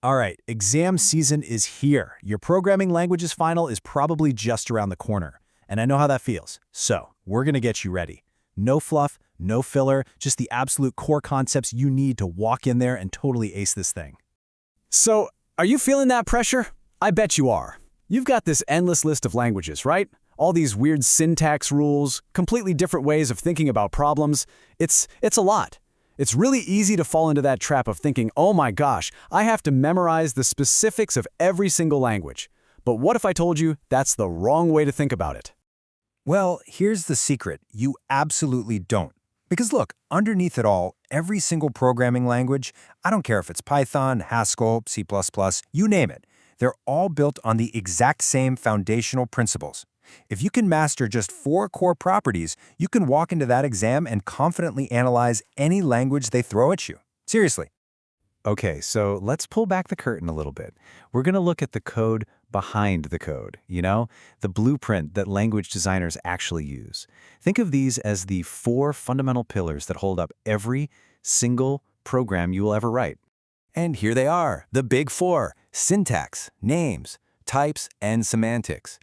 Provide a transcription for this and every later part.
All right, exam season is here. Your programming languages final is probably just around the corner, and I know how that feels. So, we're going to get you ready. No fluff, no filler, just the absolute core concepts you need to walk in there and totally ace this thing. So, are you feeling that pressure? I bet you are. You've got this endless list of languages, right? All these weird syntax rules, completely different ways of thinking about problems. It's a lot. It's really easy to fall into that trap of thinking, oh my gosh, I have to memorize the specifics of every single language. But what if I told you that's the wrong way to think about it? Well, here's the secret. You absolutely don't. Because look, underneath it all, every single programming language, I don't care if it's Python, Haskell, C++, you name it, they're all built on the exact same foundational principles. If you can master just 4 core properties, you can walk into that exam and confidently analyze any language they throw at you. Seriously. Okay, so let's pull back the curtain a little bit. We're going to look at the code behind the code, the blueprint that language designers actually use. Think of these as the 4 fundamental pillars that hold up every single program you will ever write. And here they are, the big 4: syntax, names, types, and semantics.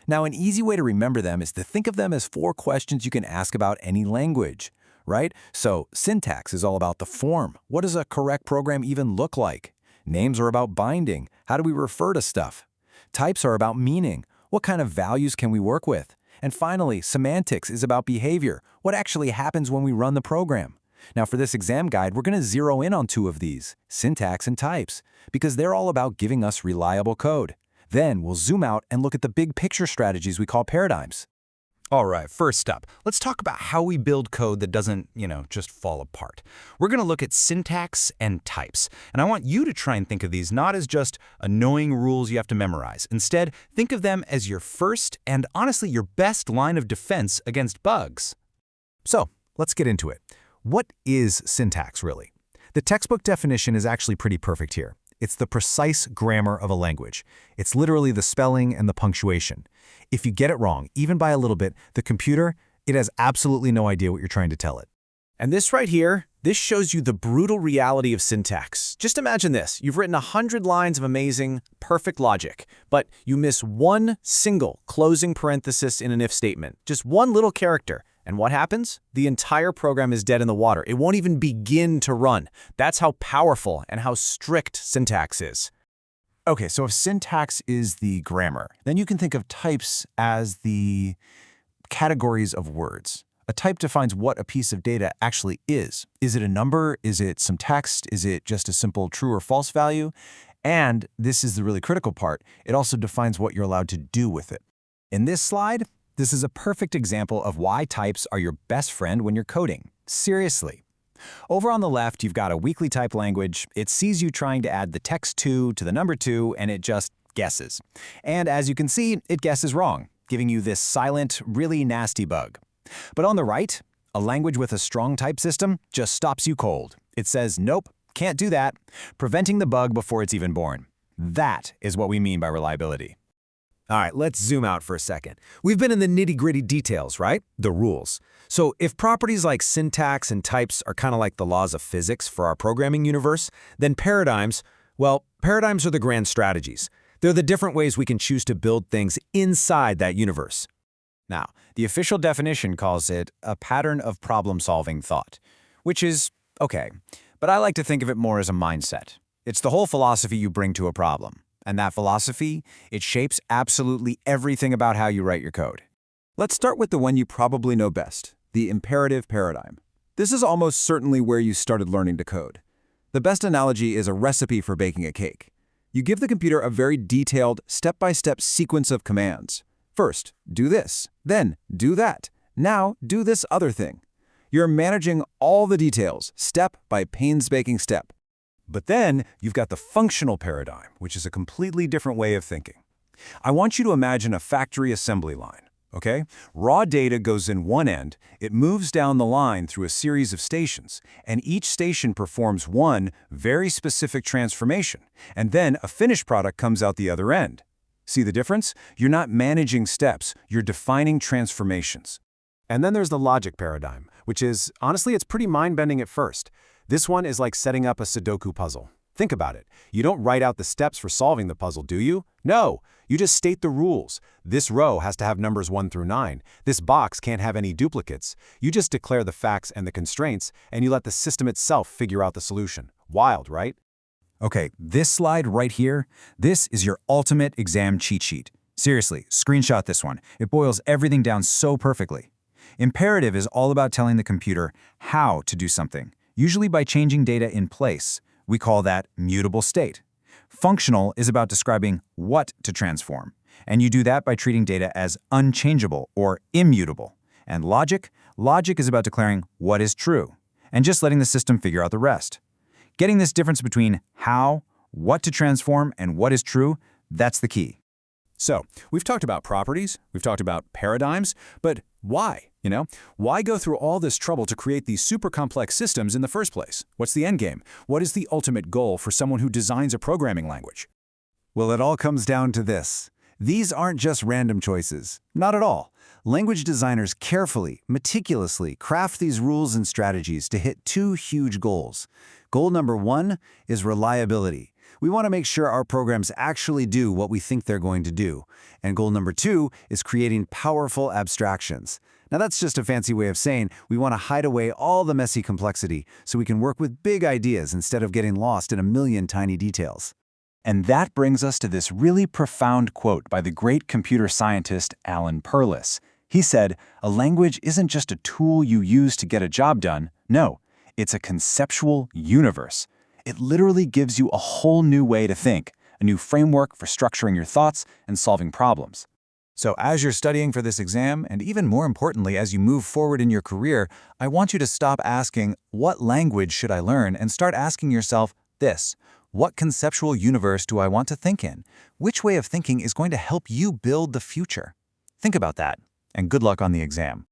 Now, an easy way to remember them is to think of them as 4 questions you can ask about any language, right? So, syntax is all about the form. What does a correct program even look like? Names are about binding. How do we refer to stuff? Types are about meaning. What kind of values can we work with? And finally, semantics is about behavior. What actually happens when we run the program? Now, for this exam guide, we're going to zero in on 2 of these, syntax and types, because they're all about giving us reliable code. Then we'll zoom out and look at the big picture strategies we call paradigms. All right, first up, let's talk about how we build code that doesn't, just fall apart. We're going to look at syntax and types, and I want you to try and think of these not as just annoying rules you have to memorize. Instead, think of them as your first and honestly your best line of defense against bugs. So, let's get into it. What is syntax, really? The textbook definition is actually pretty perfect here. It's the precise grammar of a language. It's literally the spelling and the punctuation. If you get it wrong, even by a little bit, the computer, it has absolutely no idea what you're trying to tell it. And this right here, this shows you the brutal reality of syntax. Just imagine this. You've written 100 lines of amazing, perfect logic, but you miss one single closing parenthesis in an if statement. Just one little character. And what happens? The entire program is dead in the water. It won't even begin to run. That's how powerful and how strict syntax is. Okay, so if syntax is the grammar, then you can think of types as the categories of words. A type defines what a piece of data actually is. Is it a number? Is it some text? Is it just a simple true or false value? And this is the really critical part. It also defines what you're allowed to do with it. In this slide, this is a perfect example of why types are your best friend when you're coding. Seriously. Over on the left, you've got a weakly type language. It sees you trying to add the text 2 to the number 2, and it just guesses. And as you can see, it guesses wrong, giving you this silent, really nasty bug. But on the right, a language with a strong type system just stops you cold. It says, nope, can't do that, preventing the bug before it's even born. That is what we mean by reliability. All right, let's zoom out for a second. We've been in the nitty-gritty details, right? The rules. So if properties like syntax and types are kind of like the laws of physics for our programming universe, then paradigms are the grand strategies. They're the different ways we can choose to build things inside that universe. Now, the official definition calls it a pattern of problem-solving thought, which is okay, but I like to think of it more as a mindset. It's the whole philosophy you bring to a problem. And that philosophy, it shapes absolutely everything about how you write your code. Let's start with the one you probably know best, the imperative paradigm. This is almost certainly where you started learning to code. The best analogy is a recipe for baking a cake. You give the computer a very detailed, step-by-step sequence of commands. First, do this, then do that, now do this other thing. You're managing all the details, step by painstaking step. But then you've got the functional paradigm, which is a completely different way of thinking. I want you to imagine a factory assembly line, okay? Raw data goes in one end, it moves down the line through a series of stations, and each station performs one very specific transformation, and then a finished product comes out the other end. See the difference? You're not managing steps, you're defining transformations. And then there's the logic paradigm, which is, honestly, it's pretty mind-bending at first. This one is like setting up a Sudoku puzzle. Think about it. You don't write out the steps for solving the puzzle, do you? No, you just state the rules. This row has to have numbers 1 through 9. This box can't have any duplicates. You just declare the facts and the constraints, and you let the system itself figure out the solution. Wild, right? Okay, this slide right here, this is your ultimate exam cheat sheet. Seriously, screenshot this one. It boils everything down so perfectly. Imperative is all about telling the computer how to do something, usually by changing data in place. We call that mutable state. Functional is about describing what to transform, and you do that by treating data as unchangeable or immutable. And logic is about declaring what is true, and just letting the system figure out the rest. Getting this difference between how, what to transform, and what is true, that's the key. So, we've talked about properties, we've talked about paradigms, but why? Why go through all this trouble to create these super complex systems in the first place? What's the end game? What is the ultimate goal for someone who designs a programming language? Well, it all comes down to this. These aren't just random choices. Not at all. Language designers carefully, meticulously craft these rules and strategies to hit 2 huge goals. Goal number 1 is reliability. We want to make sure our programs actually do what we think they're going to do. And goal number 2 is creating powerful abstractions. Now that's just a fancy way of saying we want to hide away all the messy complexity so we can work with big ideas instead of getting lost in a million tiny details. And that brings us to this really profound quote by the great computer scientist Alan Perlis. He said, "A language isn't just a tool you use to get a job done. No, it's a conceptual universe. It literally gives you a whole new way to think, a new framework for structuring your thoughts and solving problems." So as you're studying for this exam, and even more importantly as you move forward in your career, I want you to stop asking, what language should I learn, and start asking yourself this: what conceptual universe do I want to think in? Which way of thinking is going to help you build the future? Think about that, and good luck on the exam.